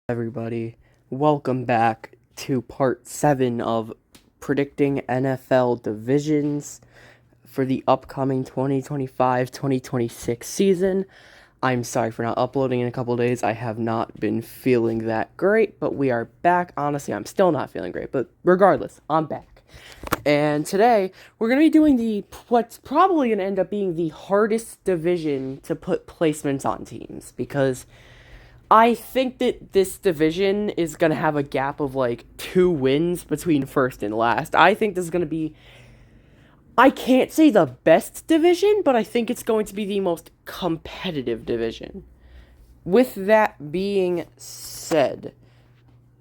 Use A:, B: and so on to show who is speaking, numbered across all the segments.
A: Everybody? Welcome back to part 7 of predicting NFL divisions for the upcoming 2025-2026 season. I'm sorry for not uploading in a couple days. I have not been feeling that great, but we are back. Honestly, I'm still not feeling great, but regardless, I'm back. And today, we're going to be doing what's probably going to end up being the hardest division to put placements on teams, because I think that this division is going to have a gap of like 2 wins between first and last. I think this is going to be, I can't say the best division, but I think it's going to be the most competitive division. With that being said,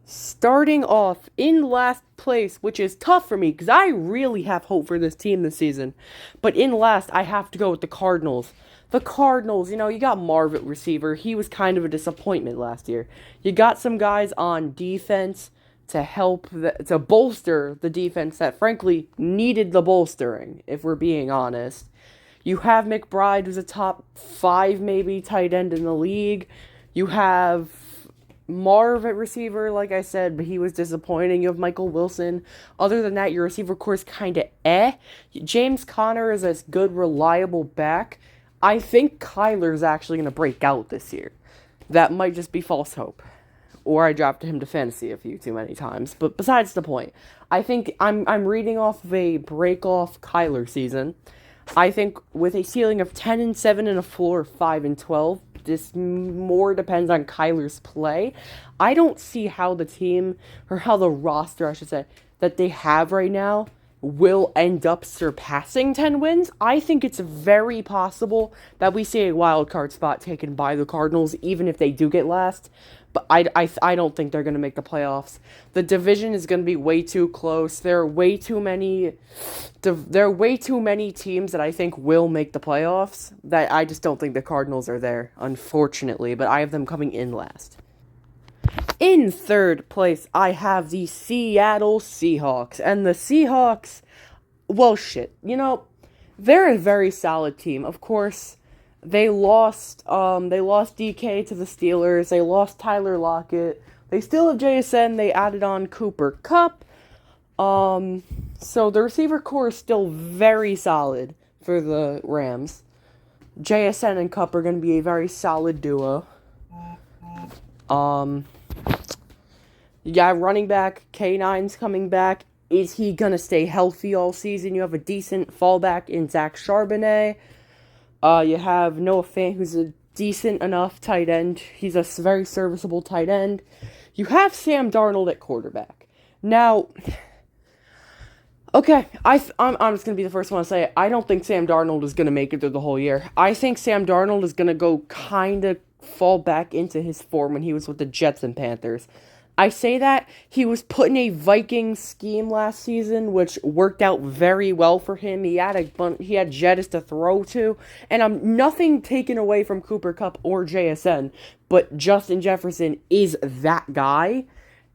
A: starting off in last place, which is tough for me because I really have hope for this team this season, but in last, I have to go with the Cardinals. The Cardinals, you got Marv at receiver. He was kind of a disappointment last year. You got some guys on defense to help, to bolster the defense that, frankly, needed the bolstering, if we're being honest. You have McBride, who's a top 5, maybe, tight end in the league. You have Marv at receiver, like I said, but he was disappointing. You have Michael Wilson. Other than that, your receiver core is kind of James Conner is a good, reliable back. I think Kyler's actually going to break out this year. That might just be false hope. Or I dropped him to fantasy a few too many times. But besides the point, I think I'm reading off of a break-off Kyler season. I think with a ceiling of 10-7 and a floor of 5-12, this more depends on Kyler's play. I don't see how the team, or how the roster, I should say, that they have right now will end up surpassing 10 wins. I think it's very possible that we see a wild card spot taken by the Cardinals, even if they do get last. But I don't think they're going to make the playoffs. The division is going to be way too close. There are way too many teams that I think will make the playoffs, that I just don't think the Cardinals are there, unfortunately. But I have them coming in last. In third place, I have the Seattle Seahawks. And the Seahawks, well, shit. They're a very solid team. Of course, they lost DK to the Steelers. They lost Tyler Lockett. They still have JSN. They added on Cooper Kupp. So the receiver core is still very solid for the Rams. JSN and Kupp are going to be a very solid duo. Yeah, running back, K9's coming back. Is he going to stay healthy all season? You have a decent fallback in Zach Charbonnet. You have Noah Fant, who's a decent enough tight end. He's a very serviceable tight end. You have Sam Darnold at quarterback. Now, okay, I'm just going to be the first one to say it. I don't think Sam Darnold is going to make it through the whole year. I think Sam Darnold is going to go kind of fall back into his form when he was with the Jets and Panthers. I say that he was put in a Viking scheme last season, which worked out very well for him. He had Jettis to throw to, and I'm nothing taken away from Cooper Kupp or JSN, but Justin Jefferson is that guy,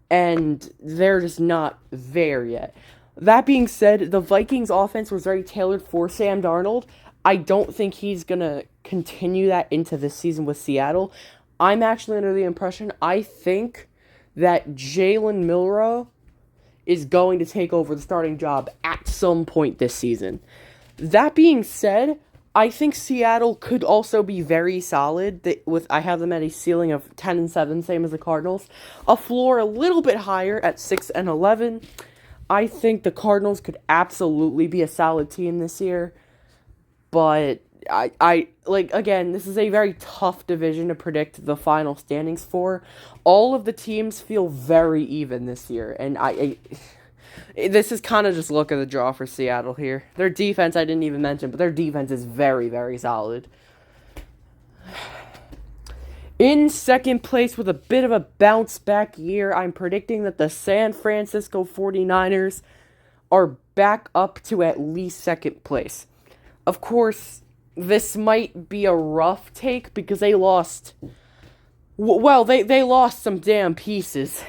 A: and they're just not there yet. That being said, the Vikings offense was very tailored for Sam Darnold. I don't think he's going to continue that into this season with Seattle. I'm actually under the impression, I think that Jalen Milroe is going to take over the starting job at some point this season. That being said, I think Seattle could also be very solid. I have them at a ceiling of 10-7, same as the Cardinals. A floor a little bit higher at 6-11. I think the Cardinals could absolutely be a solid team this year. But again, this is a very tough division to predict the final standings for. All of the teams feel very even this year, and this is kind of just luck of the draw for Seattle here. Their defense, I didn't even mention, but their defense is very, very solid. In second place with a bit of a bounce-back year, I'm predicting that the San Francisco 49ers are back up to at least second place. Of course, this might be a rough take because they lost... Well, they lost some damn pieces.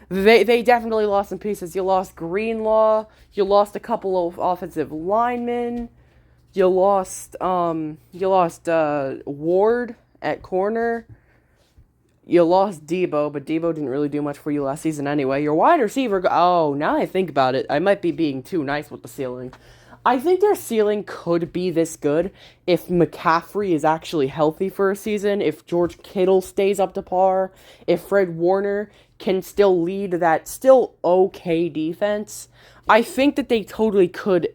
A: They definitely lost some pieces. You lost Greenlaw. You lost a couple of offensive linemen. You lost Ward at corner. you lost Debo, but Debo didn't really do much for you last season anyway. Your wide receiver, oh, now I think about it, I might be being too nice with the ceiling. I think their ceiling could be this good if McCaffrey is actually healthy for a season, if George Kittle stays up to par, if Fred Warner can still lead that still okay defense. I think that they totally could.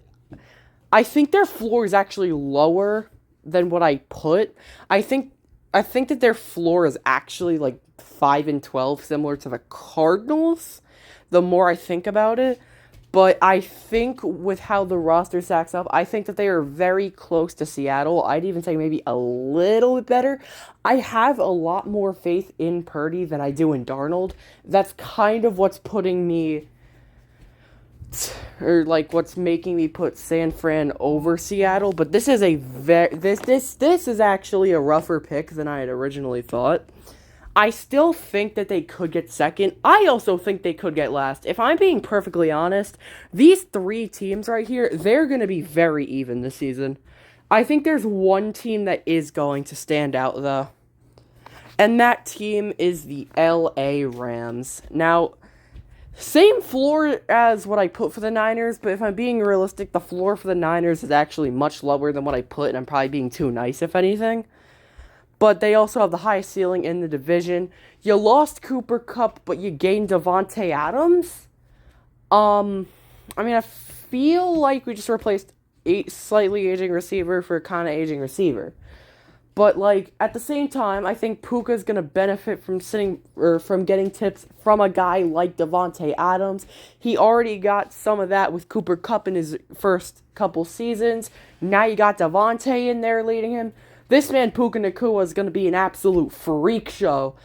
A: I think their floor is actually lower than what I put. I think that their floor is actually like 5-12, similar to the Cardinals. The more I think about it. But I think with how the roster stacks up, I think that they are very close to Seattle. I'd even say maybe a little bit better. I have a lot more faith in Purdy than I do in Darnold. That's kind of what's putting me, or like what's making me put San Fran over Seattle. But this is this is actually a rougher pick than I had originally thought. I still think that they could get second. I also think they could get last. If I'm being perfectly honest, these three teams right here, they're going to be very even this season. I think there's one team that is going to stand out, though. And that team is the LA Rams. Now, same floor as what I put for the Niners, but if I'm being realistic, the floor for the Niners is actually much lower than what I put, and I'm probably being too nice, if anything. But they also have the highest ceiling in the division. You lost Cooper Kupp, but you gained Devontae Adams. I feel like we just replaced a slightly aging receiver for a kind of aging receiver. But, like, at the same time, I think Puka's going to benefit from from getting tips from a guy like Devontae Adams. He already got some of that with Cooper Kupp in his first couple seasons. Now you got Devontae in there leading him. This man, Puka Nacua, is going to be an absolute freak show.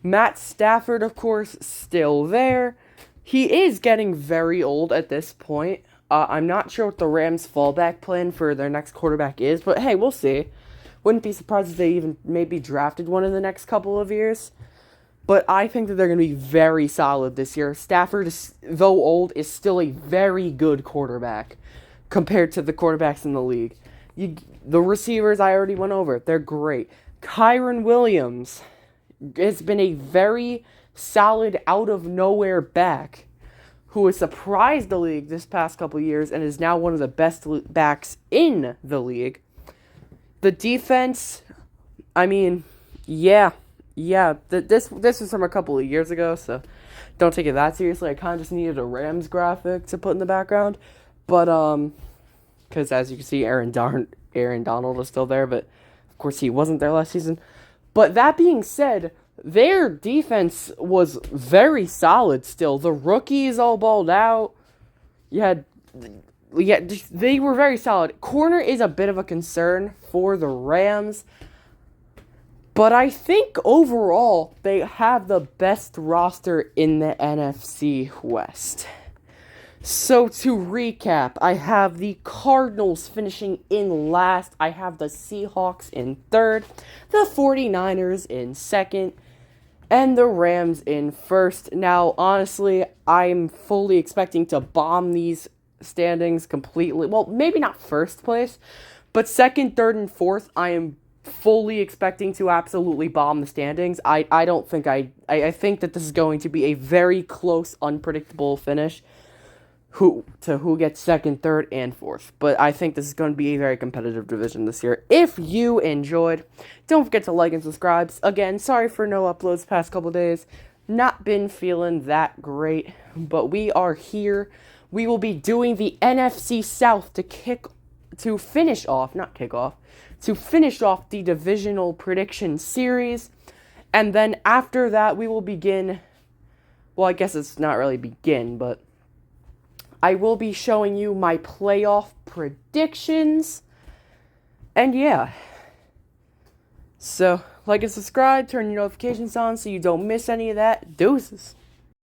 A: Matt Stafford, of course, still there. He is getting very old at this point. I'm not sure what the Rams' fallback plan for their next quarterback is, but hey, we'll see. Wouldn't be surprised if they even maybe drafted one in the next couple of years. But I think that they're going to be very solid this year. Stafford, though old, is still a very good quarterback compared to the quarterbacks in the league. The receivers I already went over. They're great. Kyren Williams has been a very solid out-of-nowhere back who has surprised the league this past couple years and is now one of the best backs in the league. The defense, this was from a couple of years ago, so don't take it that seriously. I kind of just needed a Rams graphic to put in the background. But, because as you can see, Aaron Donald is still there, but of course he wasn't there last season. But that being said, their defense was very solid still. The rookies all balled out. They were very solid. Corner is a bit of a concern for the Rams, but I think overall they have the best roster in the NFC West. So to recap, I have the Cardinals finishing in last. I have the Seahawks in third, the 49ers in second, and the Rams in first. Now, honestly, I'm fully expecting to bomb these standings completely. Well, maybe not first place, but second, third, and fourth, I am fully expecting to absolutely bomb the standings. I think that this is going to be a very close, unpredictable finish. Who gets second, third, and fourth. But I think this is going to be a very competitive division this year. If you enjoyed, don't forget to like and subscribe. Again, sorry for no uploads the past couple days. Not been feeling that great, but we are here. We will be doing the NFC South to finish off the divisional prediction series. And then after that, we will begin, well, I guess it's not really begin, but I will be showing you my playoff predictions. And yeah. So, like and subscribe, turn your notifications on so you don't miss any of that. Deuces.